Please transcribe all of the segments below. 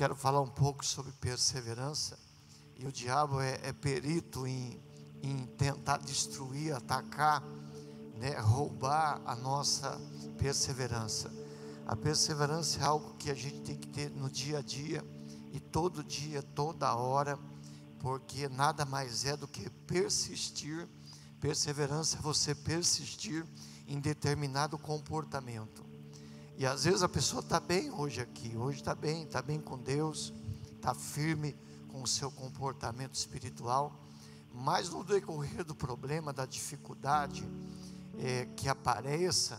quero falar um pouco sobre perseverança. E o diabo é perito em tentar destruir, atacar, né, roubar a nossa perseverança. A perseverança é algo que a gente tem que ter no dia a dia, e todo dia, toda hora, porque nada mais é do que persistir. Perseverança é você persistir em determinado comportamento. E às vezes a pessoa está bem hoje aqui, hoje está bem com Deus, está firme com o seu comportamento espiritual, mas no decorrer do problema, da dificuldade que apareça,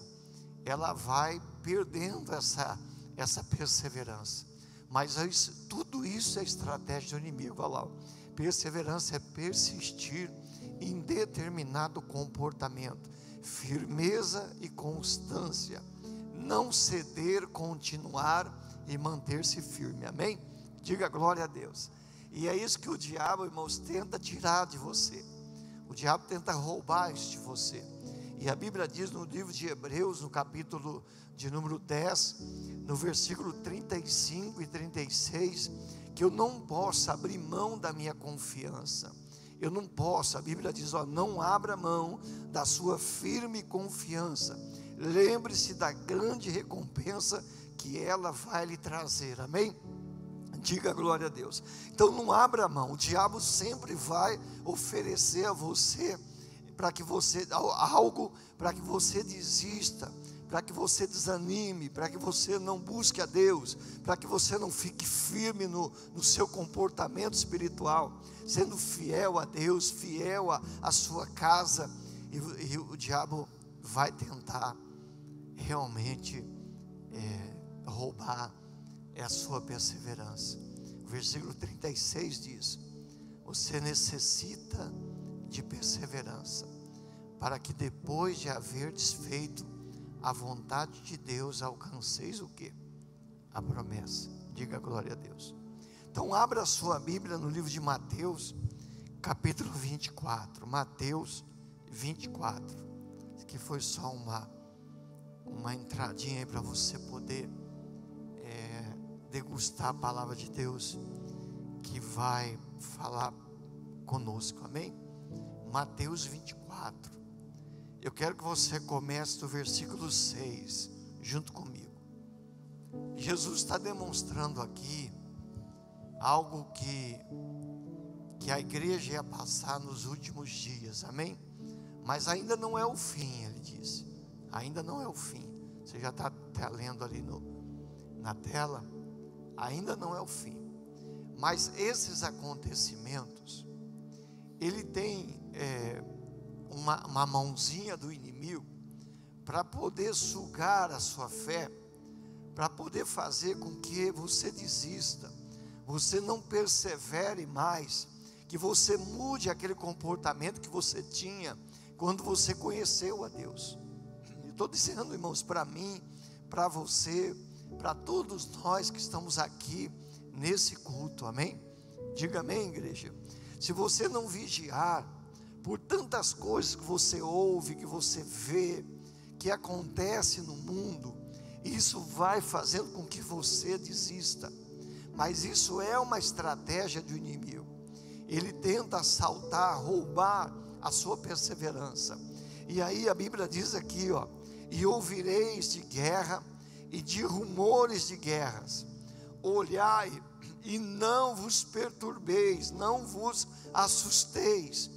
ela vai perdendo essa perseverança. Mas tudo isso é estratégia do inimigo. Olha lá, perseverança é persistir em determinado comportamento, firmeza e constância, não ceder, continuar e manter-se firme. Amém? Diga glória a Deus. E é isso que o diabo, irmãos, tenta tirar de você. O diabo tenta roubar isso de você. E a Bíblia diz no livro de Hebreus, no capítulo de número 10, no versículo 35 e 36, que eu não posso abrir mão da minha confiança. Eu não posso, a Bíblia diz, não abra mão da sua firme confiança. Lembre-se da grande recompensa que ela vai lhe trazer. Amém? Diga glória a Deus. Então não abra mão. O diabo sempre vai oferecer a você para que você algo, para que você desista, para que você desanime, para que você não busque a Deus, para que você não fique firme no seu comportamento espiritual, sendo fiel a Deus, fiel à sua casa. E o diabo vai tentar realmente roubar a sua perseverança. O versículo 36 diz: você necessita de perseverança, para que depois de haver desfeito a vontade de Deus, alcanceis o quê? A promessa. Diga glória a Deus. Então abra a sua Bíblia no livro de Mateus, capítulo 24. Mateus 24. Isso aqui foi só uma entradinha aí para você poder degustar a palavra de Deus, que vai falar conosco. Amém? Mateus 24. Eu quero que você comece do versículo 6, junto comigo. Jesus está demonstrando aqui algo que a igreja ia passar nos últimos dias. Amém? Mas ainda não é o fim, ele disse. Ainda não é o fim. Você já está lendo ali na tela. Ainda não é o fim. Mas esses acontecimentos, ele tem uma mãozinha do inimigo para poder sugar a sua fé, para poder fazer com que você desista, você não persevere mais, que você mude aquele comportamento que você tinha quando você conheceu a Deus. Estou dizendo, irmãos, para mim, para você, para todos nós que estamos aqui nesse culto. Amém? Diga amém, igreja. Se você não vigiar, por tantas coisas que você ouve, que você vê, que acontece no mundo, isso vai fazendo com que você desista. Mas isso é uma estratégia do inimigo. Ele tenta assaltar, roubar a sua perseverança. E aí a Bíblia diz aqui, e ouvireis de guerra e de rumores de guerras. Olhai e não vos perturbeis, não vos assusteis,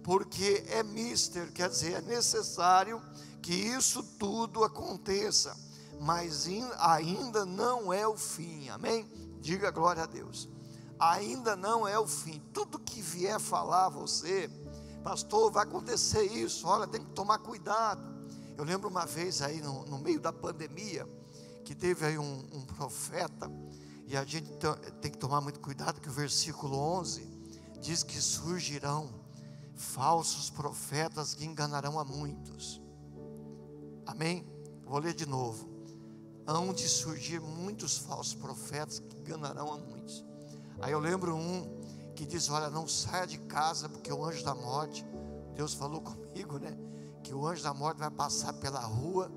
porque é mister, quer dizer, é necessário que isso tudo aconteça, mas ainda não é o fim. Amém? Diga glória a Deus. Ainda não é o fim. Tudo que vier falar a você, pastor, vai acontecer isso, olha, tem que tomar cuidado. Eu lembro uma vez aí no meio da pandemia, que teve aí um profeta, e a gente tem que tomar muito cuidado, que o versículo 11 diz que surgirão falsos profetas que enganarão a muitos. Amém? Vou ler de novo. Hão de surgir muitos falsos profetas que enganarão a muitos. Aí eu lembro que diz, olha, não saia de casa, porque o anjo da morte, Deus falou comigo, né, que o anjo da morte vai passar pela rua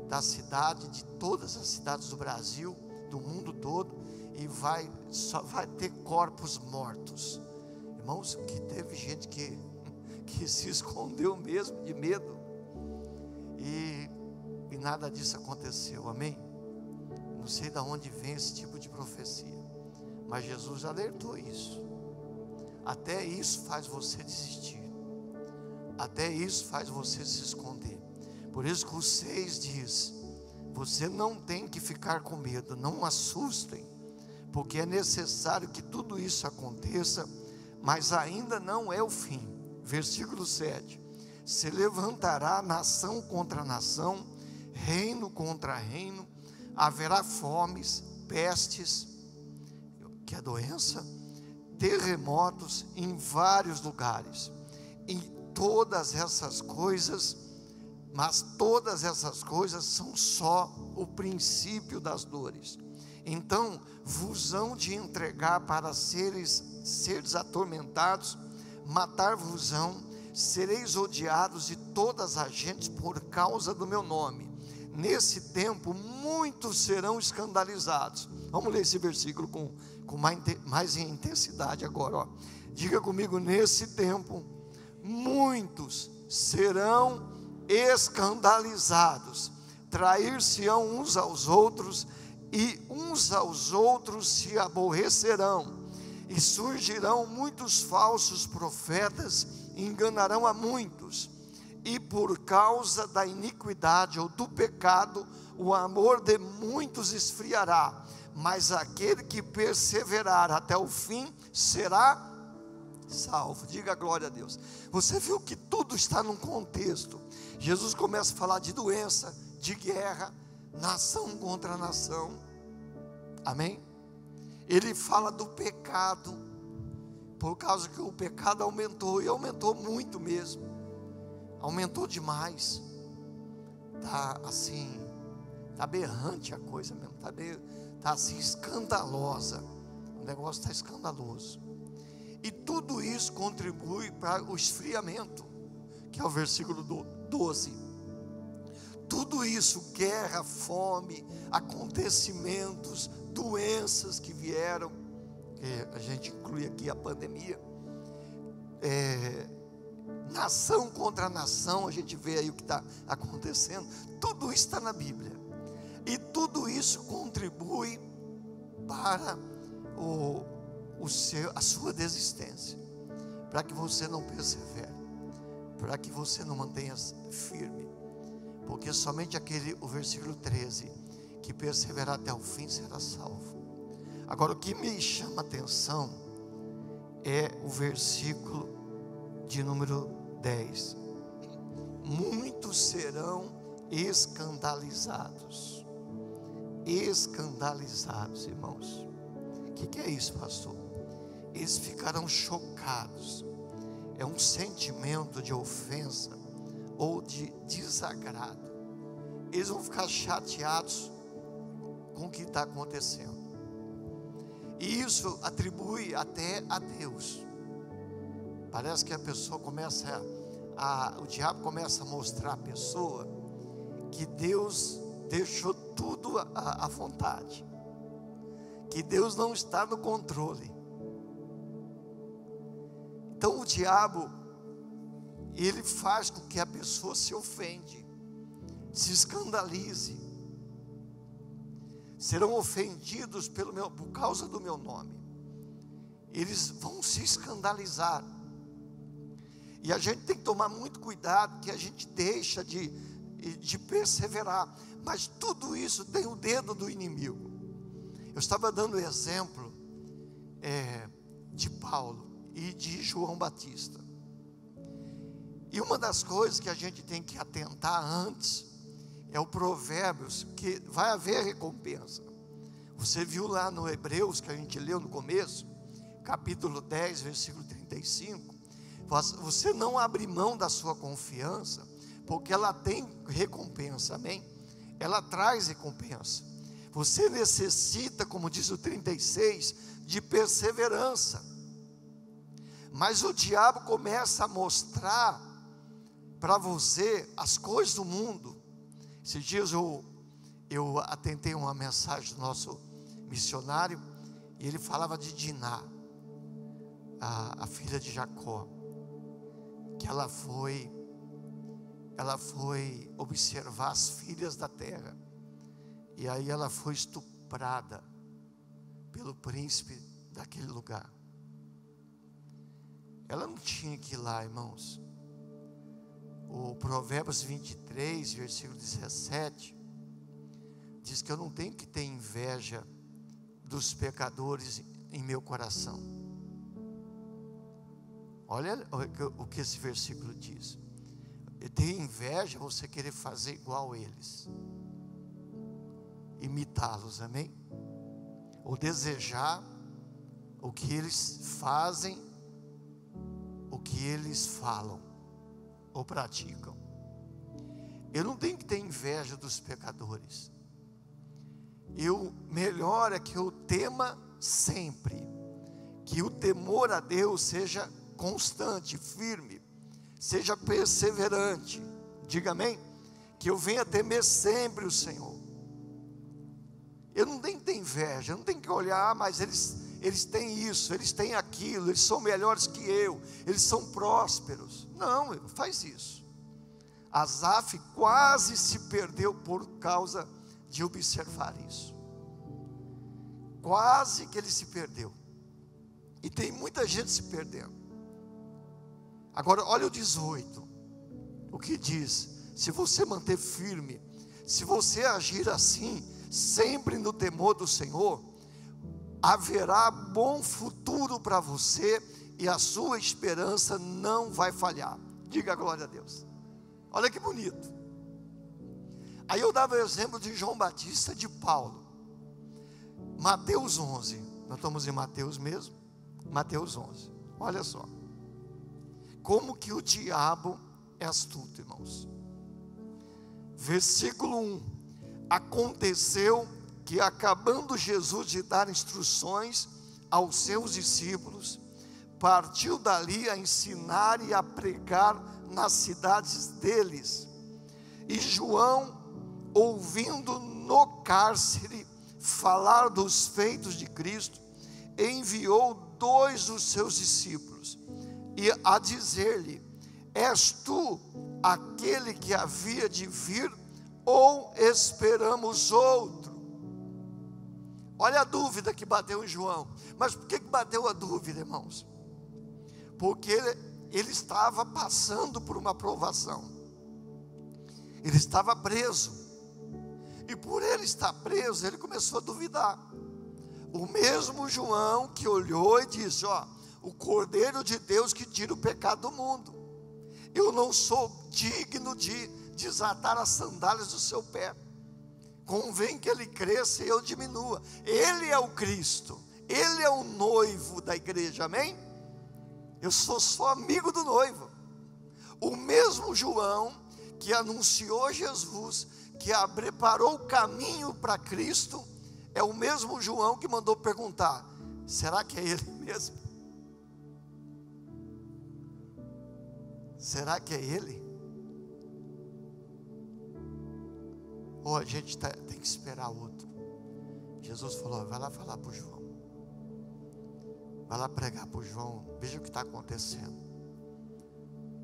da cidade, de todas as cidades do Brasil, do mundo todo, e só vai ter corpos mortos. Irmãos, que teve gente que se escondeu mesmo de medo, e nada disso aconteceu, amém? Não sei de onde vem esse tipo de profecia, mas Jesus alertou isso. Até isso faz você desistir, até isso faz você se esconder. Por isso que o 6 diz: você não tem que ficar com medo, não assustem, porque é necessário que tudo isso aconteça, mas ainda não é o fim. Versículo 7: se levantará nação contra nação, reino contra reino, haverá fomes, pestes, que é doença, terremotos em vários lugares. E todas essas coisas, mas todas essas coisas são só o princípio das dores. Então vos hão de entregar para seres atormentados, matar-vos-ão, sereis odiados de todas as gentes por causa do meu nome. Nesse tempo muitos serão escandalizados. Vamos ler esse versículo com mais intensidade agora, ó. Diga comigo: nesse tempo muitos serão escandalizados, trair-se-ão uns aos outros, e uns aos outros se aborrecerão, e surgirão muitos falsos profetas, e enganarão a muitos, e por causa da iniquidade ou do pecado, o amor de muitos esfriará, mas aquele que perseverar até o fim será salvo. Diga glória a Deus. Você viu que tudo está num contexto. Jesus começa a falar de doença, de guerra, nação contra nação, amém? Ele fala do pecado, por causa que o pecado aumentou, e aumentou muito mesmo, aumentou demais. Está assim, está aberrante a coisa mesmo, está assim escandalosa, o negócio está escandaloso. E tudo isso contribui para o esfriamento, que é o versículo 12. Tudo isso, guerra, fome, acontecimentos, doenças que vieram, que a gente inclui aqui a pandemia, nação contra nação, a gente vê aí o que está acontecendo. Tudo isso está na Bíblia, e tudo isso contribui para a sua desistência, para que você não persevere, para que você não mantenha firme, porque somente o versículo 13, que perseverar até o fim será salvo. Agora, o que me chama a atenção é o versículo de número 10: muitos serão escandalizados. Escandalizados, irmãos. O que é isso, pastor? Eles ficarão chocados. É um sentimento de ofensa ou de desagrado. Eles vão ficar chateados com o que está acontecendo, e isso atribui até a Deus. Parece que a pessoa começa o diabo começa a mostrar à pessoa que Deus deixou tudo à vontade, que Deus não está no controle. Então o diabo, ele faz com que a pessoa se ofende, se escandalize. Serão ofendidos por causa do meu nome. Eles vão se escandalizar. E a gente tem que tomar muito cuidado, que a gente deixa de perseverar. Mas tudo isso tem o dedo do inimigo. Eu estava dando o exemplo de Paulo e de João Batista. E uma das coisas que a gente tem que atentar antes é o Provérbios, que vai haver recompensa. Você viu lá no Hebreus, que a gente leu no começo, capítulo 10, versículo 35. Você não abre mão da sua confiança, porque ela tem recompensa, amém? Ela traz recompensa. Você necessita, como diz o 36, de perseverança. Mas o diabo começa a mostrar para você as coisas do mundo. Esses dias eu atentei uma mensagem do nosso missionário, E ele falava de Diná, a filha de Jacó, que ela foi observar as filhas da terra, e aí ela foi estuprada pelo príncipe daquele lugar. Ela não tinha que ir lá, irmãos. O Provérbios 23, versículo 17, diz que eu não tenho que ter inveja dos pecadores em meu coração. Olha o que esse versículo diz. Ter inveja, você querer fazer igual eles, imitá-los, amém? Ou desejar o que eles fazem, o que eles falam ou praticam. Eu não tenho que ter inveja dos pecadores. Melhor é que eu tema sempre, que o temor a Deus seja constante, firme, seja perseverante. Diga amém? Que eu venha temer sempre o Senhor. Eu não tenho que ter inveja, eu não tenho que olhar, mas eles têm isso, eles têm aquilo, eles são melhores que eu, eles são prósperos. Não, faz isso. Asaf quase se perdeu por causa de observar isso. Quase que ele se perdeu. E tem muita gente se perdendo. Agora olha o 18, o que diz: se você manter firme, se você agir assim, sempre no temor do Senhor, haverá bom futuro para você, e a sua esperança não vai falhar. Diga glória a Deus. Olha que bonito. Aí eu dava o exemplo de João Batista, de Paulo. Mateus 11, nós estamos em Mateus mesmo, Mateus 11, olha só, como que o diabo é astuto, irmãos. Versículo 1, aconteceu que, acabando Jesus de dar instruções aos seus discípulos, partiu dali a ensinar e a pregar nas cidades deles. E João, ouvindo no cárcere falar dos feitos de Cristo, enviou 2 dos seus discípulos, e a dizer-lhe: és tu aquele que havia de vir, ou esperamos outro? Olha a dúvida que bateu em João. Mas por que bateu a dúvida, irmãos? Porque ele estava passando por uma provação. Ele estava preso. E por ele estar preso, ele começou a duvidar. O mesmo João que olhou e disse: ó, o Cordeiro de Deus que tira o pecado do mundo. Eu não sou digno de desatar as sandálias do seu pé. Convém que ele cresça e eu diminua. Ele é o Cristo, ele é o noivo da igreja, amém? Eu sou só amigo do noivo. O mesmo João que anunciou Jesus, que preparou o caminho para Cristo, é o mesmo João que mandou perguntar: será que é ele mesmo? Será que é ele? Ou a gente tem que esperar outro? Jesus falou: vai lá falar para o João, vai lá pregar para o João, veja o que está acontecendo.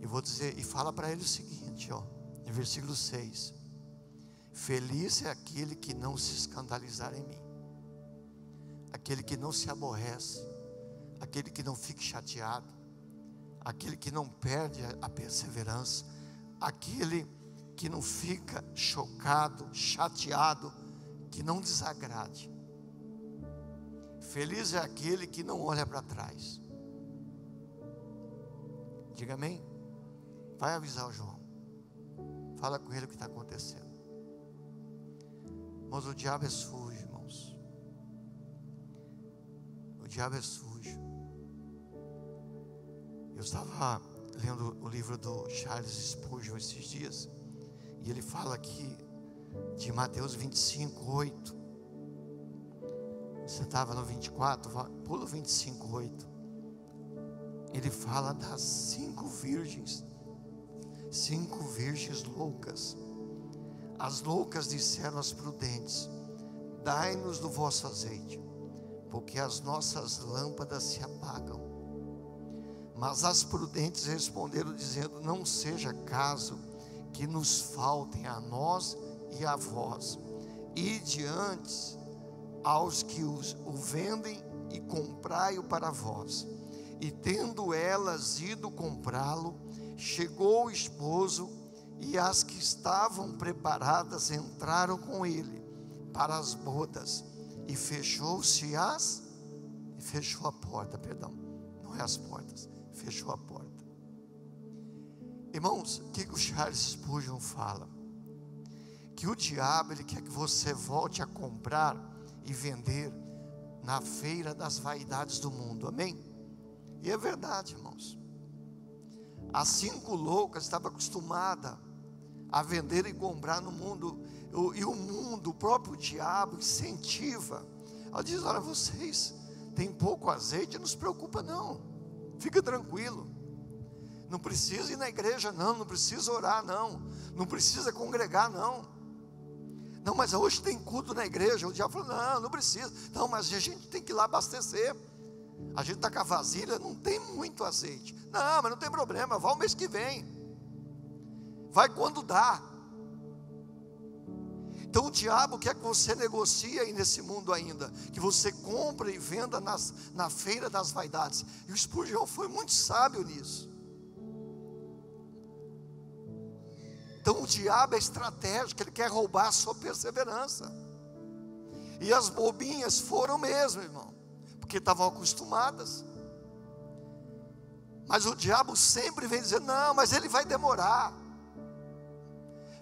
E vou dizer, e fala para ele o seguinte, ó, em versículo 6: feliz é aquele que não se escandalizar em mim, aquele que não se aborrece, aquele que não fica chateado, aquele que não perde a perseverança, aquele que não fica chocado, chateado, que não desagrade. Feliz é aquele que não olha para trás. Diga amém. Vai avisar o João, fala com ele o que está acontecendo. Mas o diabo é sujo, irmãos. O diabo é sujo. Eu estava lendo o livro do Charles Spurgeon esses dias, e ele fala aqui de Mateus 25, 8. Você estava no 24, pula o 25, 8. Ele fala das 5 virgens loucas. As loucas disseram às prudentes: dai-nos do vosso azeite, porque as nossas lâmpadas se apagam. Mas as prudentes responderam, dizendo: não seja caso que nos faltem a nós e a vós. Ide antes aos que o vendem e comprai-o para vós. E tendo elas ido comprá-lo, chegou o esposo, e as que estavam preparadas entraram com ele para as bodas, e fechou a porta, não é as portas, fechou a porta. Irmãos, o que o Charles Spurgeon fala? Que o diabo, ele quer que você volte a comprar e vender na feira das vaidades do mundo, amém? E é verdade, irmãos. As 5 loucas estavam acostumadas a vender e comprar no mundo, e o mundo, o próprio diabo incentiva. Ela diz: olha, vocês têm pouco azeite, não se preocupa não, fica tranquilo, não precisa ir na igreja não, não precisa orar não precisa congregar não, mas hoje tem culto na igreja. O diabo falou: não precisa, não, mas a gente tem que ir lá abastecer, a gente está com a vasilha, não tem muito azeite. Não, mas não tem problema, vai o mês que vem, vai quando dá. Então o diabo quer que você negocie aí nesse mundo ainda, que você compre e venda na feira das vaidades. E o Spurgeon foi muito sábio nisso. Então o diabo é estratégico, ele quer roubar a sua perseverança. E as bobinhas foram mesmo, irmão, porque estavam acostumadas. Mas o diabo sempre vem dizer: não, mas ele vai demorar.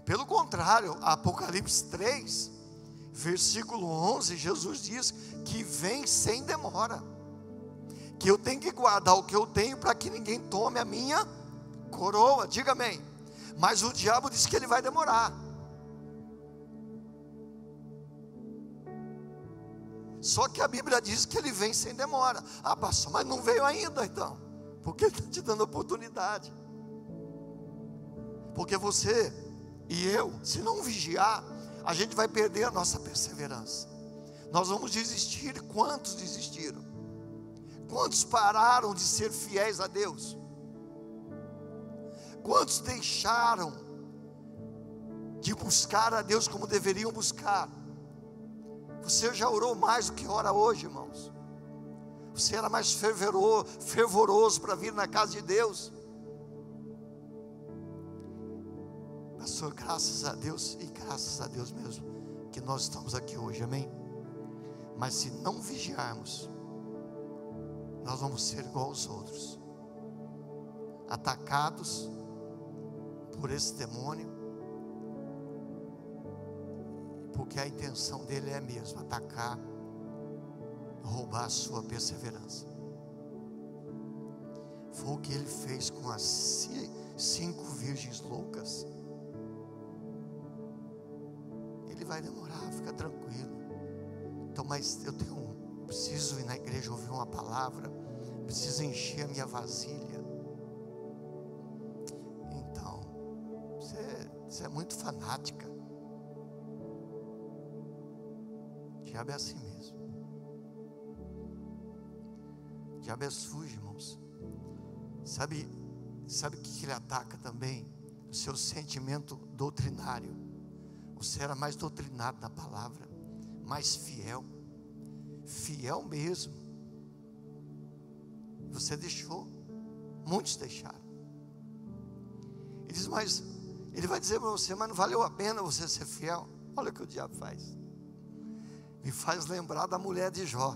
Pelo contrário, Apocalipse 3, versículo 11, Jesus diz que vem sem demora, que eu tenho que guardar o que eu tenho para que ninguém tome a minha coroa. Diga amém. Mas o diabo diz que ele vai demorar. Só que a Bíblia diz que ele vem sem demora. Ah, pastor, mas não veio ainda então, porque ele está te dando oportunidade. Porque você e eu, se não vigiar, a gente vai perder a nossa perseverança. Nós vamos desistir. Quantos desistiram? Quantos pararam de ser fiéis a Deus? Quantos deixaram de buscar a Deus como deveriam buscar? Você já orou mais do que ora hoje, irmãos? Você era mais fervoroso para vir na casa de Deus? Pastor, graças a Deus, e graças a Deus mesmo, que nós estamos aqui hoje, amém? Mas se não vigiarmos, nós vamos ser igual aos outros, atacados por esse demônio, porque a intenção dele é a mesma: atacar, roubar a sua perseverança. Foi o que ele fez com as 5 virgens loucas. Ele vai demorar, fica tranquilo. Então, mas eu preciso ir na igreja ouvir uma palavra, preciso encher a minha vasilha. Então, você é muito fanática. O diabo é assim mesmo. O diabo é sujo, irmãos. Sabe o que ele ataca também? O seu sentimento doutrinário. Você era mais doutrinado na palavra, mais fiel mesmo. Você deixou, muitos deixaram. Ele diz: mas ele vai dizer para você: mas não valeu a pena você ser fiel. Olha o que o diabo faz. Me faz lembrar da mulher de Jó.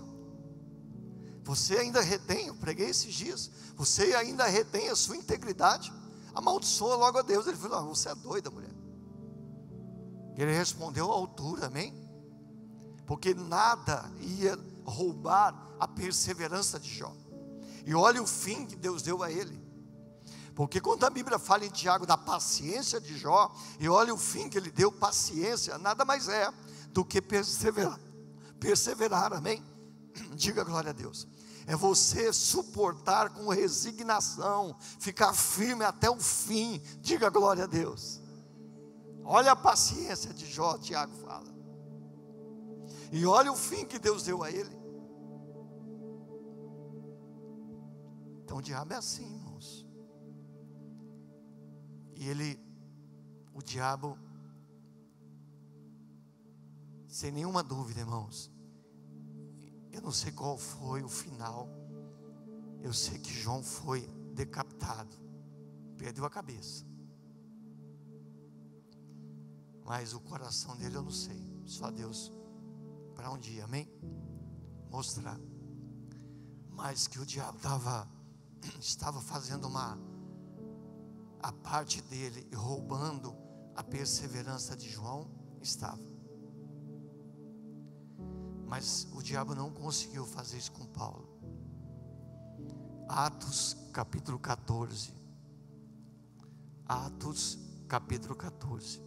Você ainda retém, eu preguei esses dias, você ainda retém a sua integridade? Amaldiçoa logo a Deus. Ele falou: você é doida, mulher. Ele respondeu à altura, amém? Porque nada ia roubar a perseverança de Jó. E olha o fim que Deus deu a ele. Porque quando a Bíblia fala em Tiago da paciência de Jó, e olha o fim que ele deu: paciência nada mais é do que perseverar, amém? Diga glória a Deus. É você suportar com resignação, ficar firme até o fim. Diga glória a Deus. Olha a paciência de Jó, Tiago fala. E olha o fim que Deus deu a ele. Então o diabo é assim, irmãos. E o diabo, sem nenhuma dúvida, irmãos, eu não sei qual foi o final. Eu sei que João foi decapitado, perdeu a cabeça. Mas o coração dele eu não sei. Só Deus para um dia, amém? Mostrar. Mas que o diabo estava fazendo a parte dele e roubando a perseverança de João, estava. Mas o diabo não conseguiu fazer isso com Paulo. Atos capítulo 14. Atos capítulo 14.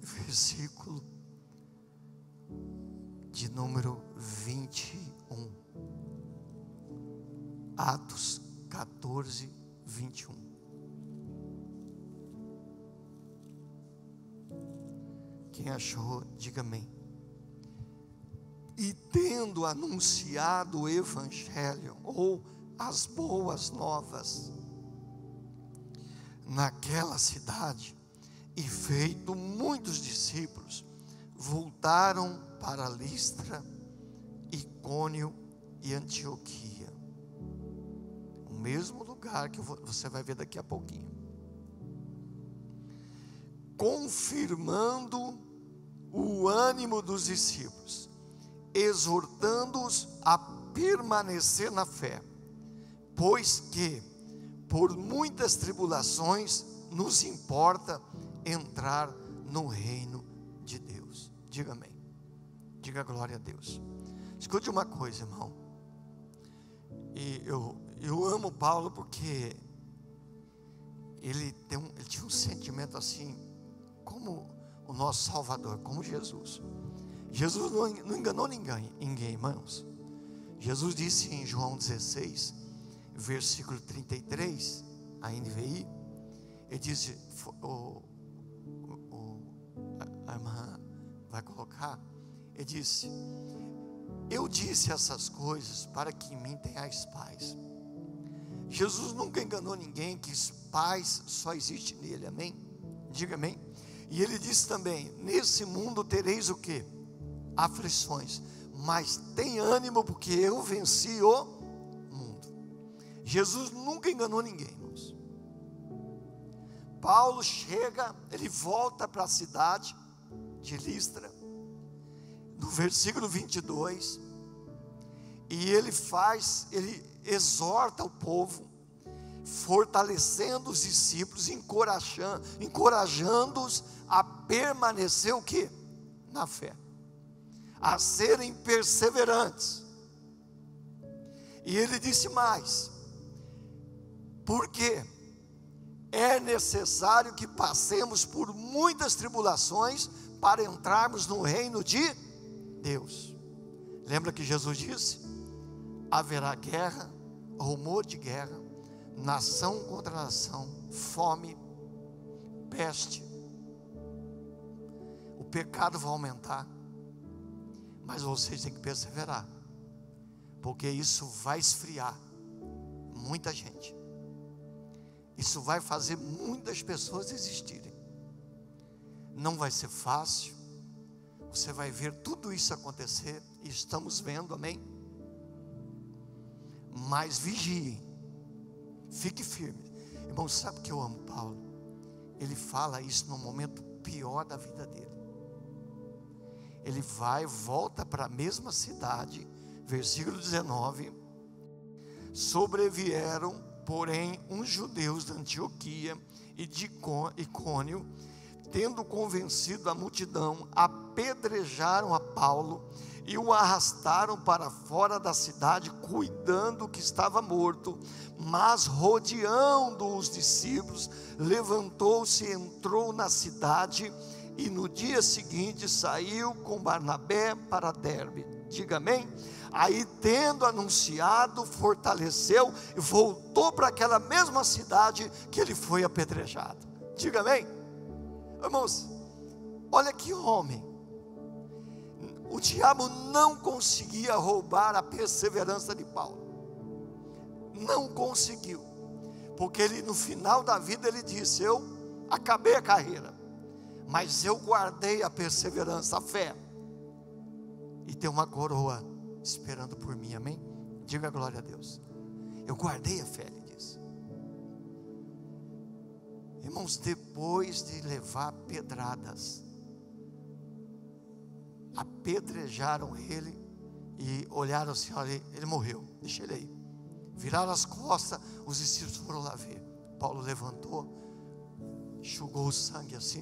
Versículo de número 21. Atos 14, 21. Quem achou, diga amém. E tendo anunciado o evangelho, ou as boas novas, naquela cidade, e feito muitos discípulos, voltaram para Listra, Icônio e Antioquia. O mesmo lugar que você vai ver daqui a pouquinho. Confirmando o ânimo dos discípulos, exortando-os a permanecer na fé, pois que por muitas tribulações nos importa entrar no reino de Deus. Diga amém. Diga glória a Deus. Escute uma coisa, irmão. E eu amo Paulo porque ele tinha um sentimento assim, como o nosso Salvador, como Jesus. Jesus não enganou ninguém, irmãos. Jesus disse em João 16, versículo 33, a NVI, ele disse, a irmã vai colocar, ele disse: eu disse essas coisas para que em mim tenhais paz. Jesus nunca enganou ninguém, que paz só existe nele, amém? Diga amém. E ele disse também: nesse mundo tereis o que? Aflições, mas tem ânimo, porque eu venci o mundo. Jesus nunca enganou ninguém, irmãos. Paulo chega, ele volta para a cidade de Listra, no versículo 22, e ele exorta o povo, fortalecendo os discípulos, encorajando-os a permanecer o quê? Na fé, a serem perseverantes. E ele disse mais: porque é necessário que passemos por muitas tribulações para entrarmos no reino de Deus. Lembra que Jesus disse: haverá guerra, rumor de guerra, nação contra nação, fome, peste. O pecado vai aumentar, mas vocês têm que perseverar, porque isso vai esfriar muita gente. Isso vai fazer muitas pessoas desistirem. Não vai ser fácil. Você vai ver tudo isso acontecer, e estamos vendo, amém? Mas vigiem, fique firme. Irmão, sabe que eu amo Paulo? Ele fala isso no momento pior da vida dele. Ele volta para a mesma cidade, versículo 19. Sobrevieram, porém, uns judeus da Antioquia e de Icônio, tendo convencido a multidão, apedrejaram a Paulo e o arrastaram para fora da cidade, cuidando que estava morto. Mas rodeando os discípulos, levantou-se e entrou na cidade, e no dia seguinte saiu com Barnabé para Derbe. Diga amém. Aí, tendo anunciado, fortaleceu e voltou para aquela mesma cidade que ele foi apedrejado. Diga amém. Irmãos, olha que homem. O diabo não conseguia roubar a perseverança de Paulo. Não conseguiu. Porque ele, no final da vida, ele disse: eu acabei a carreira, mas eu guardei a perseverança, a fé. E tem uma coroa esperando por mim, amém? Diga glória a Deus. Eu guardei a fé, ele disse. Irmãos, depois de levar pedradas, apedrejaram ele e olharam assim: olha, ele morreu, deixa ele aí. Viraram as costas, os discípulos foram lá ver. Paulo levantou, enxugou o sangue assim,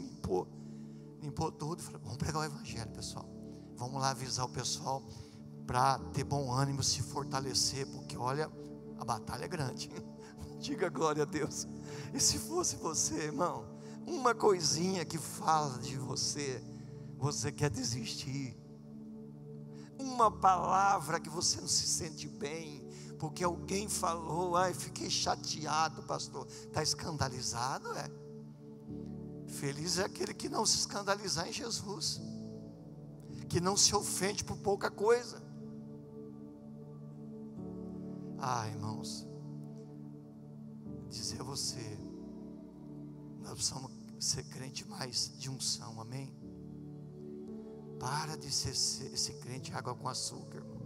limpou tudo, falou: vamos pregar o evangelho, pessoal. Vamos lá avisar o pessoal para ter bom ânimo, se fortalecer, porque olha, a batalha é grande. Diga glória a Deus. E se fosse você, irmão, uma coisinha que fala de você, você quer desistir. Uma palavra que você não se sente bem, porque alguém falou: ai, fiquei chateado, pastor. Está escandalizado? É. Feliz é aquele que não se escandalizar em Jesus, que não se ofende por pouca coisa. Ah, irmãos, dizer a você, nós precisamos ser crente mais de unção, amém? Para de ser esse crente água com açúcar, irmão.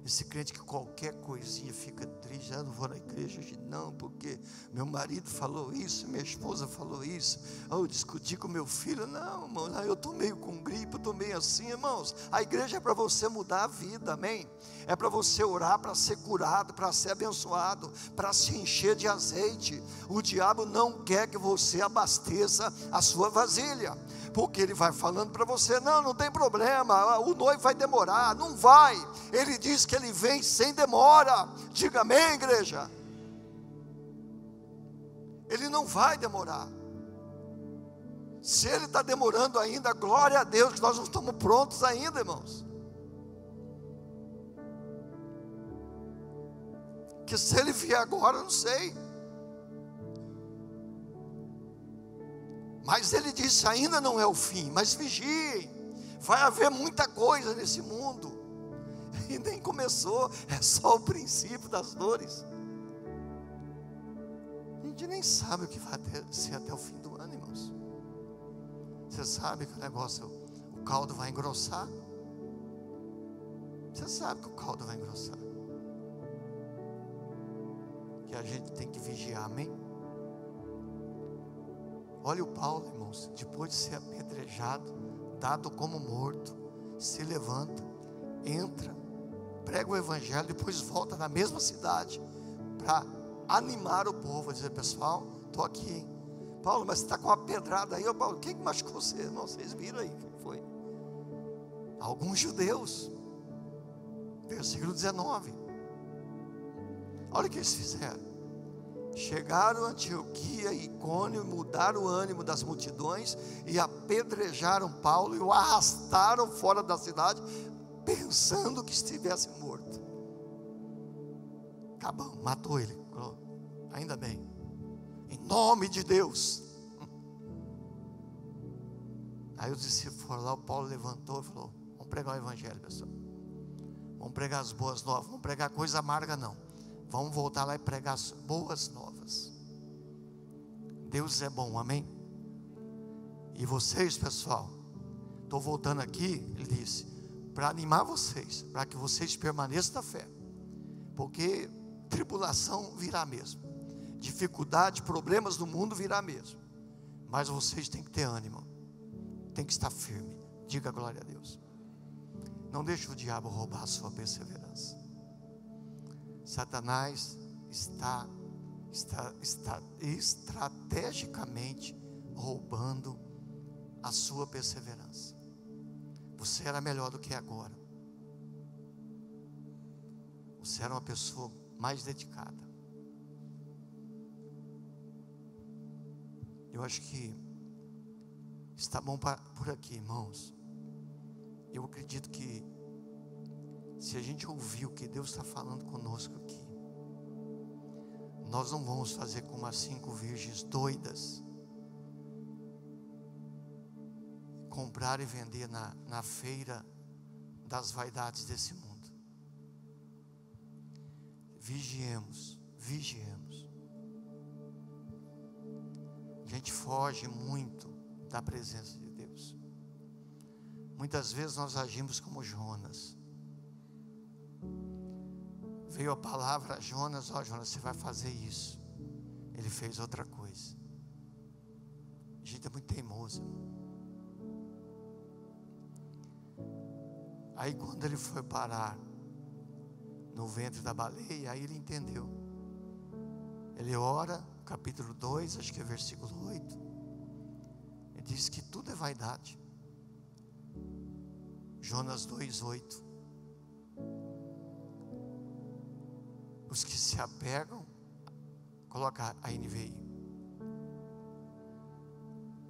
Esse crente que qualquer coisinha fica triste: eu não vou na igreja hoje não, porque meu marido falou isso, minha esposa falou isso, eu discuti com meu filho. Não, irmão, eu estou meio com gripe, eu estou meio assim. Irmãos, a igreja é para você mudar a vida, amém? É para você orar, para ser curado, para ser abençoado, para se encher de azeite. O diabo não quer que você abasteça a sua vasilha, porque ele vai falando para você: não tem problema, o noivo vai demorar. Não vai, ele diz que ele vem sem demora. Diga amém, igreja. Ele não vai demorar. Se ele está demorando ainda, glória a Deus que nós não estamos prontos ainda, irmãos. Que se ele vier agora, eu não sei. Mas ele disse: ainda não é o fim, mas vigiem. Vai haver muita coisa nesse mundo. E nem começou, é só o princípio das dores. A gente nem sabe o que vai ser até o fim do ano, irmãos. Você sabe que o caldo vai engrossar. Você sabe que o caldo vai engrossar. Que a gente tem que vigiar, amém? Olha o Paulo, irmãos, depois de ser apedrejado, dado como morto, se levanta, entra, prega o evangelho, depois volta na mesma cidade para animar o povo, a dizer: pessoal, estou aqui, hein? Paulo, mas você está com uma pedrada aí. Ô Paulo, quem que machucou você? Não, vocês viram aí quem foi? Alguns judeus. Versículo 19. Olha o que eles fizeram. Chegaram a Antioquia e Icônio, mudaram o ânimo das multidões e apedrejaram Paulo e o arrastaram fora da cidade, pensando que estivesse morto. Acabou, matou ele. Ainda bem, em nome de Deus. Aí os discípulos foram lá, o Paulo levantou e falou: vamos pregar o evangelho, pessoal. Vamos pregar as boas novas, vamos pregar coisa amarga não. Vamos voltar lá e pregar as boas novas. Deus é bom, amém? E vocês, pessoal, estou voltando aqui, ele disse, para animar vocês, para que vocês permaneçam na fé, porque tribulação virá mesmo, dificuldade, problemas do mundo virá mesmo, mas vocês têm que ter ânimo, tem que estar firme. Diga glória a Deus. Não deixe o diabo roubar a sua perseverança. Satanás está estrategicamente roubando a sua perseverança. Você era melhor do que agora. Você era uma pessoa mais dedicada. Eu acho que está bom por aqui, irmãos. Eu acredito que se a gente ouvir o que Deus está falando conosco aqui, nós não vamos fazer como as 5 virgens doidas, comprar e vender na feira das vaidades desse mundo. Vigiemos, vigiemos. A gente foge muito da presença de Deus. Muitas vezes nós agimos como Jonas. Veio a palavra: Jonas, Jonas, você vai fazer isso. Ele fez outra coisa. A gente é muito teimoso. Aí quando ele foi parar no ventre da baleia, aí ele entendeu. Ele ora, capítulo 2, acho que é versículo 8. Ele diz que tudo é vaidade. Jonas 2:8. Os que se apegam, coloca a NVI.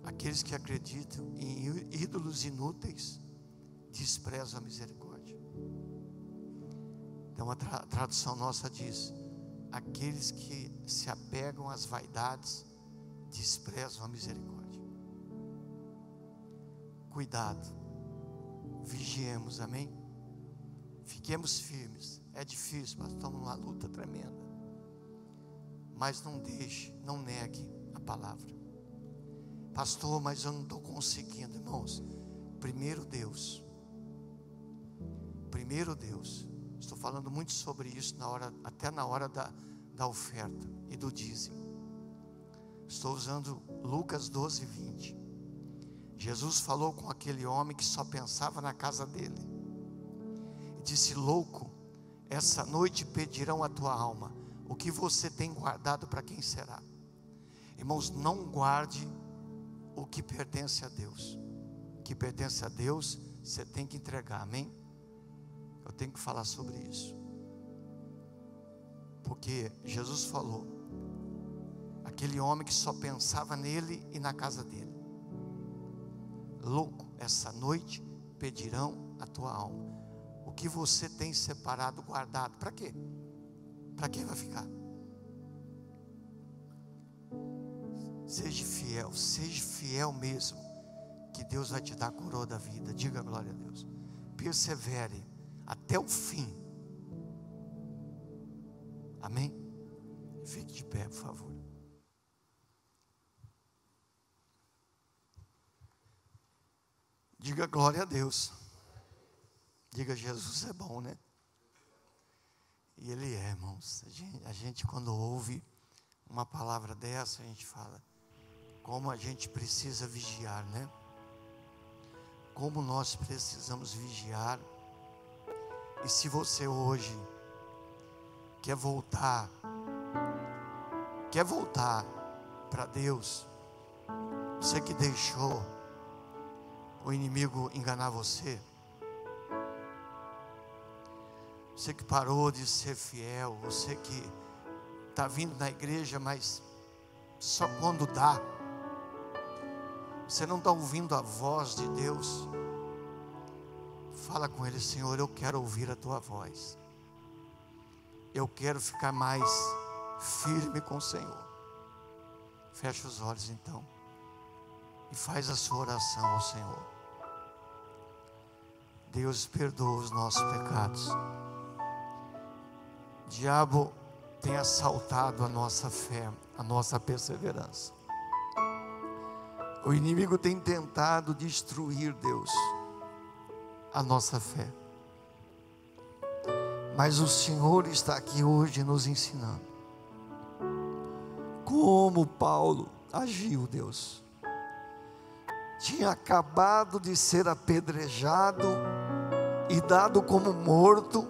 Aqueles que acreditam em ídolos inúteis desprezam a misericórdia. Então a tradução nossa diz: aqueles que se apegam às vaidades desprezam a misericórdia. Cuidado, vigiemos, amém? Fiquemos firmes. É difícil, mas estamos numa luta tremenda. Mas não deixe, não negue a palavra. Pastor, mas eu não estou conseguindo. Irmãos, primeiro Deus. Primeiro Deus. Estou falando muito sobre isso até na hora da oferta e do dízimo. Estou usando Lucas 12:20. Jesus falou com aquele homem que só pensava na casa dele. E disse: louco, essa noite pedirão a tua alma. O que você tem guardado, para quem será? Irmãos, não guarde o que pertence a Deus. O que pertence a Deus, você tem que entregar, amém? Eu tenho que falar sobre isso. Porque Jesus falou: aquele homem que só pensava nele e na casa dele. Louco, essa noite pedirão a tua alma. O que você tem separado, guardado, para quê? Para quem vai ficar? Seja fiel mesmo, que Deus vai te dar a coroa da vida. Diga glória a Deus. Persevere até o fim. Amém? Fique de pé, por favor. Diga glória a Deus. Diga: Jesus é bom, né? E Ele é, irmãos. A gente quando ouve uma palavra dessa, a gente fala: como a gente precisa vigiar, né? Como nós precisamos vigiar. E se você hoje quer voltar para Deus, você que deixou o inimigo enganar você, você que parou de ser fiel, você que está vindo na igreja, mas só quando dá, você não está ouvindo a voz de Deus. Fala com Ele: Senhor, eu quero ouvir a Tua voz. Eu quero ficar mais firme com o Senhor. Fecha os olhos então e faz a sua oração ao Senhor. Deus, perdoa os nossos pecados. O diabo tem assaltado a nossa fé, a nossa perseverança. O inimigo tem tentado destruir, Deus, a nossa fé. Mas o Senhor está aqui hoje nos ensinando como Paulo agiu, Deus. Tinha acabado de ser apedrejado e dado como morto,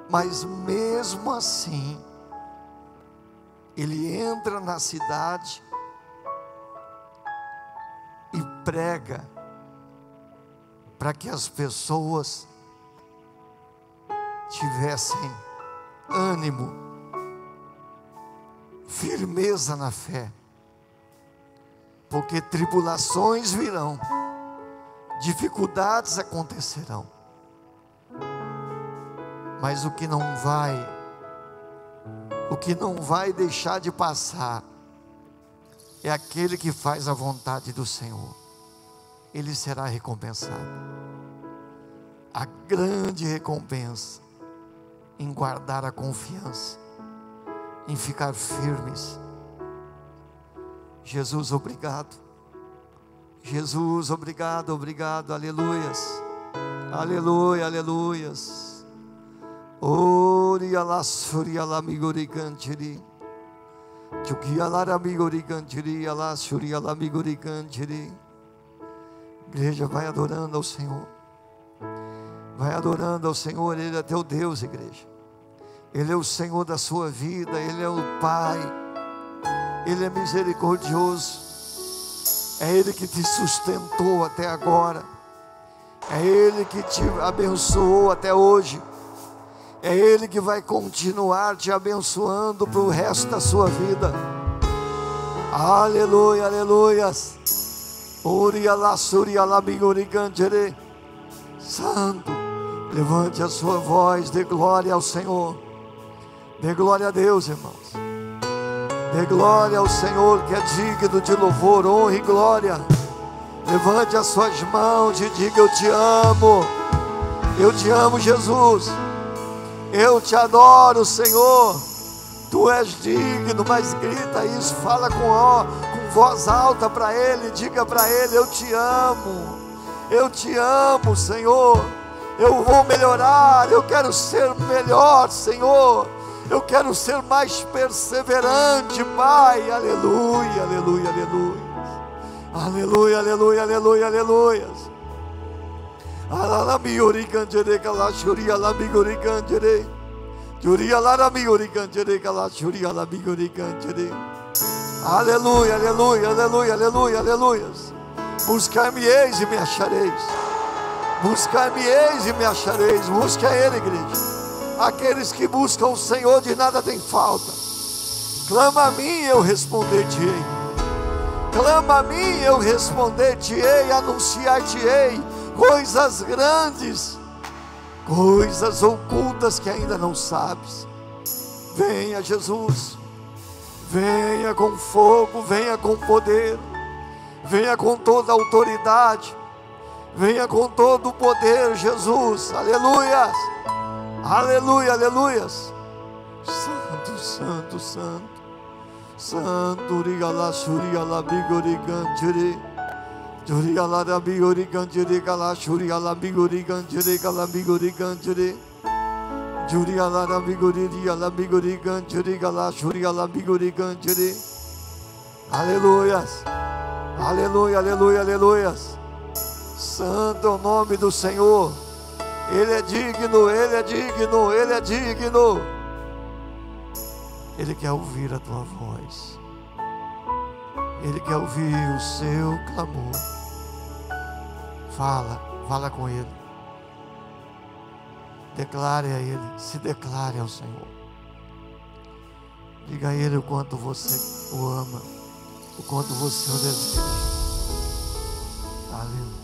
mas mesmo assim ele entra na cidade e prega para que as pessoas tivessem ânimo, firmeza na fé, porque tribulações virão, dificuldades acontecerão, mas o que não vai deixar de passar é aquele que faz a vontade do Senhor. ele será recompensado. A grande recompensa em guardar a confiança, em ficar firmes. Jesus, obrigado. Jesus, obrigado, obrigado, aleluias. Aleluia, aleluias. Oria la suria la migoricantiri. Chukia la migoricantiri, la suria la migoricantiri. Igreja, vai adorando ao Senhor. Vai adorando ao Senhor, Ele é teu Deus, igreja. Ele é o Senhor da sua vida, Ele é o Pai, Ele é misericordioso. É Ele que te sustentou até agora, é Ele que te abençoou até hoje, é Ele que vai continuar te abençoando para o resto da sua vida. Aleluia, aleluias. Oria la suria la bigorigandere. Santo, levante a sua voz, dê glória ao Senhor. Dê glória a Deus, irmãos. Dê glória ao Senhor, que é digno de louvor, honra e glória. Levante as suas mãos e diga: eu te amo. Eu te amo, Jesus. Eu te adoro, Senhor. Tu és digno, mas grita isso, fala com voz alta para Ele, diga para Ele: eu te amo. Eu te amo, Senhor. Eu vou melhorar, eu quero ser melhor, Senhor. Eu quero ser mais perseverante, Pai. Aleluia, aleluia, aleluia. Aleluia, aleluia, aleluia, aleluia. Alalabiori candere calachuri alabigori candere. Juri alarabigori candere calachuri alabigori candere. Aleluia, aleluia, aleluia, aleluia, aleluia. Buscar-me-eis e me achareis. Buscar-me-eis e me achareis. Busca Ele, igreja. Aqueles que buscam o Senhor de nada tem falta. Clama a mim, eu responder-te-ei. Clama a mim, eu responder-te-ei. Anunciar-te-ei coisas grandes, coisas ocultas que ainda não sabes. Venha, Jesus. Venha com fogo, venha com poder. Venha com toda a autoridade. Venha com todo o poder, Jesus. Aleluia. Aleluia, aleluias. Santo, santo, santo. Santo, rigala, shuriala, bigorigantiri. Juriala, bigorigantiri, gala, shuriala, bigorigantiri, gala, bigorigantiri. Juriala, bigorigantiri, gala, shuriala, bigorigantiri. Aleluias. Aleluia, aleluia, aleluias. Santo é o nome do Senhor. Ele é digno, Ele é digno, Ele é digno. Ele quer ouvir a tua voz. Ele quer ouvir o seu clamor. Fala com Ele. Declare a Ele, se declare ao Senhor. Diga a Ele o quanto você o ama, o quanto você o deseja. Aleluia.